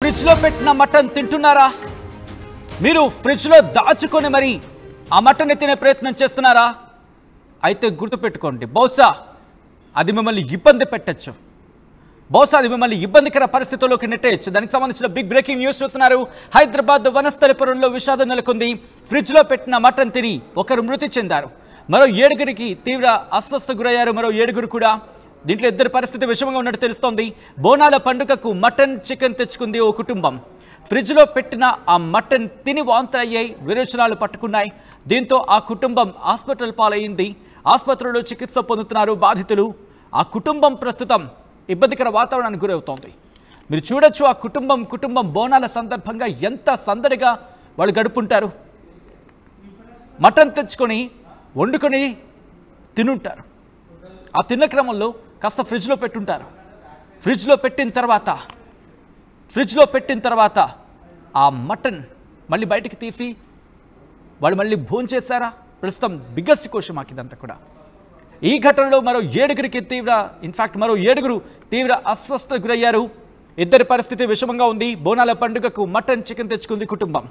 Fridge లో పెట్టిన mutton తింటున్నారా? మీరు ఫ్రిడ్జ్ లో దాచుకొని మరి ఆ మటన్ తినే ప్రయత్నం చేస్తున్నారా? అయితే గుర్తుపెట్టుకోండి, బహుశా అది మిమ్మల్ని ఇబ్బంది పెట్టచ్చు, బహుశా అది మిమ్మల్ని ఇబ్బందికర పరిస్థితుల్లోకి నెట్టేయచ్చు. దానికి సంబంధించిన బిగ్ బ్రేకింగ్ న్యూస్ చూస్తున్నారు. హైదరాబాద్ వనస్థలిపురంలో విషాదం నెలకొంది. ఫ్రిడ్జ్ లో పెట్టిన మటన్ తిని ఒకరు మృతి చెందారు, మరో 7గురికి తీవ్ర అస్వస్థకు గురయ్యారు. మరో 7గురు కూడా, దీంట్లో 2 పరిస్థితి విషమంగా ఉన్నట్టు తెలుస్తోంది. బోనాల పండుగకు మటన్ చికెన్ తెచ్చుకుంది ఓ కుటుంబం. ఫ్రిడ్జ్లో పెట్టిన ఆ మటన్ తిని వాంతులు అయ్యాయి, విరోచనాలు పట్టుకున్నాయి. దీంతో ఆ కుటుంబం హాస్పిటల్ పాలయ్యింది. ఆసుపత్రిలో చికిత్స పొందుతున్నారు బాధితులు. ఆ కుటుంబం ప్రస్తుతం ఇబ్బందికర వాతావరణానికి గురవుతోంది. మీరు చూడొచ్చు, ఆ కుటుంబం బోనాల సందర్భంగా ఎంత సందడిగా వాళ్ళు గడుపుంటారు. మటన్ తెచ్చుకొని వండుకొని తినుంటారు. ఆ తిన్న క్రమంలో కాస్త ఫ్రిడ్జ్లో పెట్టుంటారు. ఫ్రిడ్జ్లో పెట్టిన తర్వాత ఆ మటన్ మళ్ళీ బయటికి తీసి వాళ్ళు మళ్ళీ భోంచేశారా? ప్రస్తుతం బిగ్గెస్ట్ క్వశ్చన్ మాకు ఇదంతా కూడా. ఈ ఘటనలో మరో 7గురికి మరో 7గురు తీవ్ర అస్వస్థతకు గురయ్యారు. 2 పరిస్థితి విషమంగా ఉంది. బోనాల పండుగకు మటన్ చికెన్ తెచ్చుకుంది కుటుంబం.